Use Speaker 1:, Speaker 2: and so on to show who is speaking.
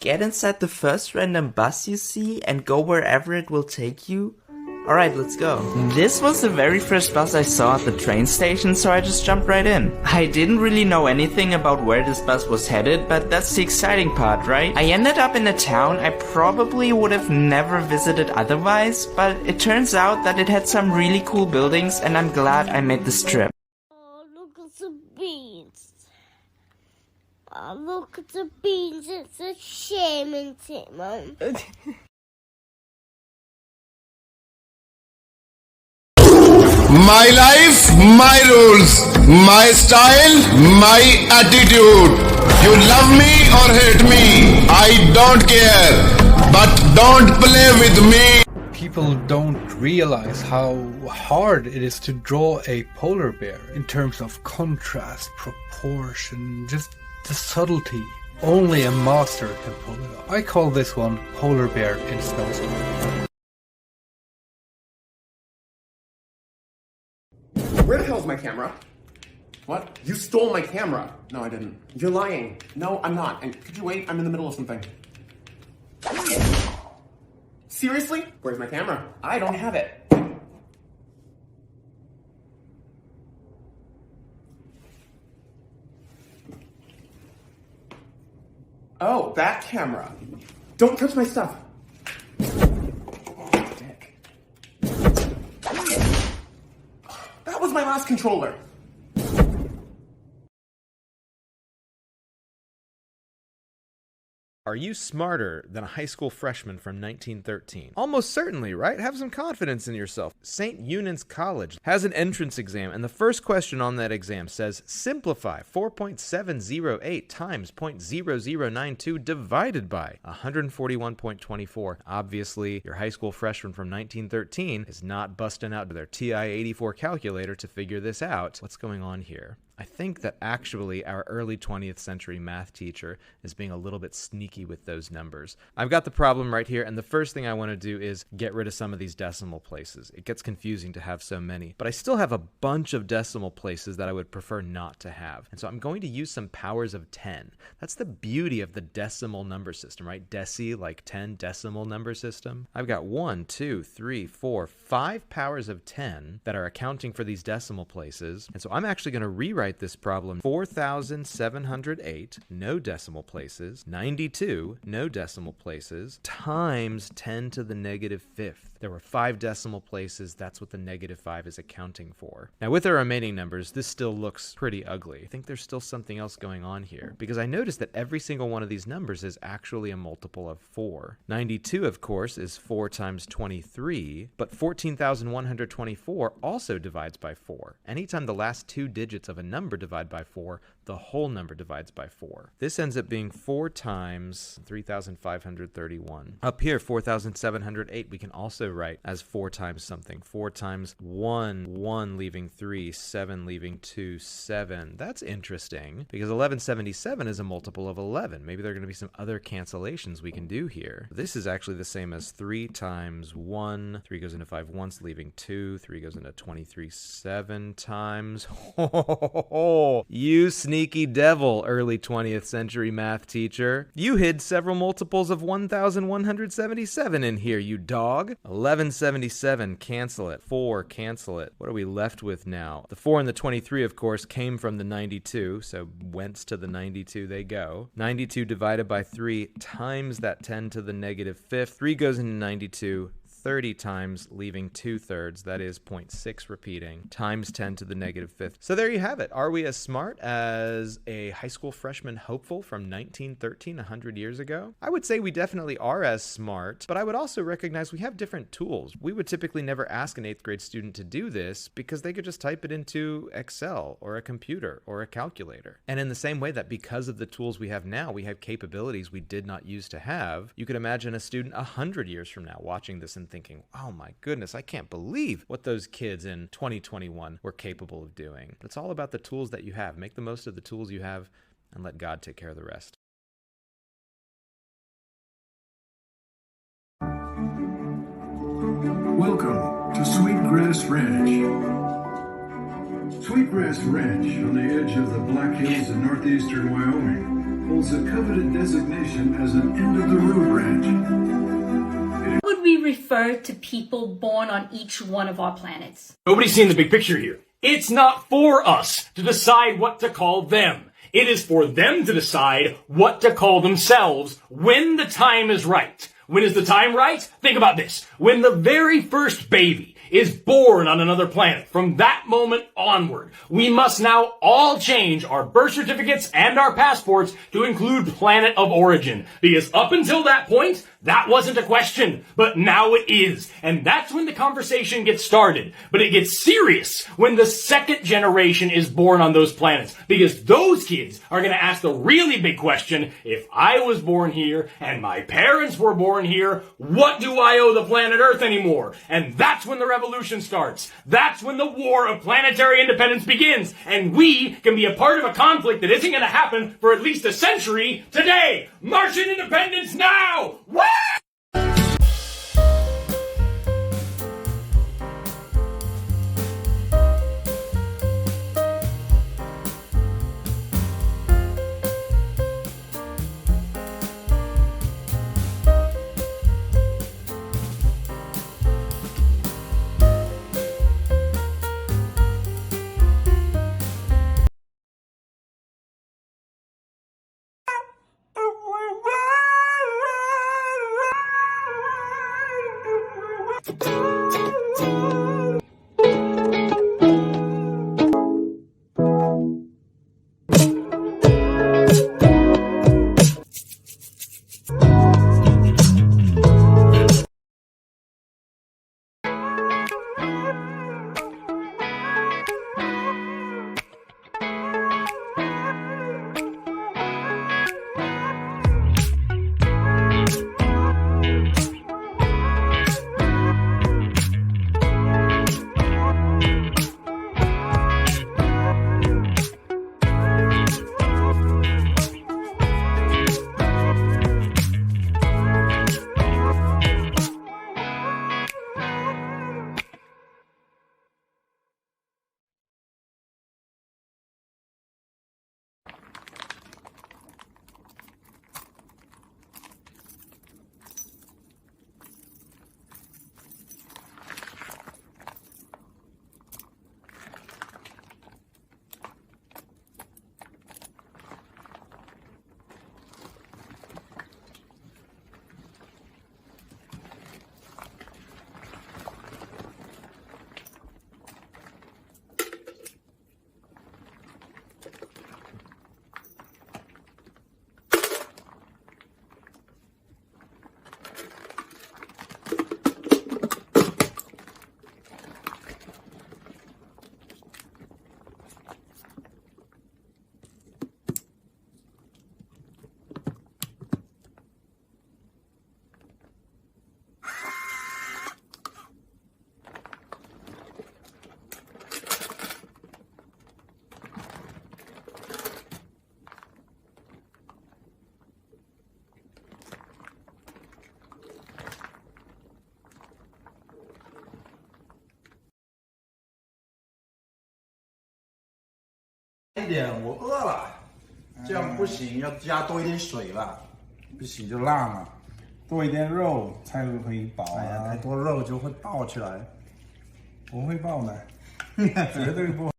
Speaker 1: Get inside the first random bus you see and go wherever it will take you? Alright, let's go. This was the very first bus I saw at the train station, so I just jumped right in. I didn't really know anything about where this bus was headed, but that's the exciting part, right? I ended up in a town I probably would have never visited otherwise, but it turns out that it had some really cool buildings and I'm glad I made this trip.
Speaker 2: Oh, look at the beans. Oh, look at the beans. It's a shame, isn't it, Mum?
Speaker 3: My life, my rules, my style, my attitude. You love me or hate me, I don't care, but don't play with me.
Speaker 4: People don't realize how hard it is to draw a polar bear in terms of contrast, proportion, just the subtlety. Only a master can pull it off. I call this one Polar Bear in Snowstorm.
Speaker 5: Where the hell is my camera? What? You stole my camera. No, I didn't. You're lying. No, I'm not. And could you wait? I'm in the middle of something. Seriously? Where's my camera? I don't have it. Oh, that camera. Don't touch my stuff. Dick. That was my last controller.
Speaker 6: Are you smarter than a high school freshman from 1913? Almost certainly, right? Have some confidence in yourself. St. Eunan's College has an entrance exam, and the first question on that exam says, simplify 4.708 times 0.0092 divided by 141.24. Obviously, your high school freshman from 1913 is not busting out their TI-84 calculator to figure this out. What's going on here? I think that actually our early 20th century math teacher is being a little bit sneaky with those numbers. I've got the problem right here, and the first thing I want to do is get rid of some of these decimal places. It gets confusing to have so many, but I still have a bunch of decimal places that I would prefer not to have. And so I'm going to use some powers of 10. That's the beauty of the decimal number system, right? Deci, like 10 decimal number system. I've got 1, 2, 3, 4, 5 powers of 10 that are accounting for these decimal places. And so I'm actually going to rewrite this problem 4,708, no decimal places, 92, no decimal places, times 10 to the negative fifth. There were 5 decimal places. That's what the negative 5 is accounting for. Now, with the remaining numbers, this still looks pretty ugly. I think there's still something else going on here, because I noticed that every single one of these numbers is actually a multiple of 4. 92, of course, is 4 times 23, but 14,124 also divides by 4. Anytime the last 2 digits of a number divide by 4, the whole number divides by 4. This ends up being 4 times 3,531. Up here, 4,708, we can also write as 4 times something. 4 times 1, 1 leaving 3, 7 leaving 2, 7. That's interesting, because 1177 is a multiple of 11. Maybe there are going to be some other cancellations we can do here. This is actually the same as 3 times 1. 3 goes into 5 once, leaving 2. 3 goes into 23 7 times. You sneaky devil, early 20th century math teacher. You hid several multiples of 1,177 in here, you dog. 1177, cancel it. 4, cancel it. What are we left with now? The 4 and the 23, of course, came from the 92, so whence to the 92 they go. 92 divided by 3 times that 10 to the negative fifth. 3 goes into 92. 30 times, leaving 2/3, that is 0.6 repeating, times 10 to the negative fifth. So there you have it. Are we as smart as a high school freshman hopeful from 1913, 100 years ago? I would say we definitely are as smart, but I would also recognize we have different tools. We would typically never ask an 8th grade student to do this because they could just type it into Excel or a computer or a calculator. And in the same way that because of the tools we have now, we have capabilities we did not use to have, you could imagine a student 100 years from now watching this and thinking, oh my goodness, I can't believe what those kids in 2021 were capable of doing. But it's all about the tools that you have. Make the most of the tools you have and let God take care of the rest.
Speaker 7: Welcome to Sweetgrass Ranch. Sweetgrass Ranch, on the edge of the Black Hills of northeastern Wyoming, holds a coveted designation as an end-of-the-road ranch.
Speaker 8: Would we refer to people born on each one of our planets?
Speaker 9: Nobody's seeing the big picture here. It's not for us to decide what to call them. It is for them to decide what to call themselves when the time is right. When is the time right? Think about this. When the very first baby is born on another planet, from that moment onward, we must now all change our birth certificates and our passports to include planet of origin. Because up until that point, that wasn't a question, but now it is. And that's when the conversation gets started. But it gets serious when the second generation is born on those planets. Because those kids are going to ask the really big question, if I was born here and my parents were born here, what do I owe the planet Earth anymore? And that's when the revolution starts. That's when the war of planetary independence begins. And we can be a part of a conflict that isn't going to happen for at least a century today. Martian independence now! Woo!
Speaker 10: 一点，我饿了，这样不行，要加多一点水了。不行就辣嘛，多一点肉才会饱啊。哎呀，太多肉就会爆起来。不会爆的，绝对不。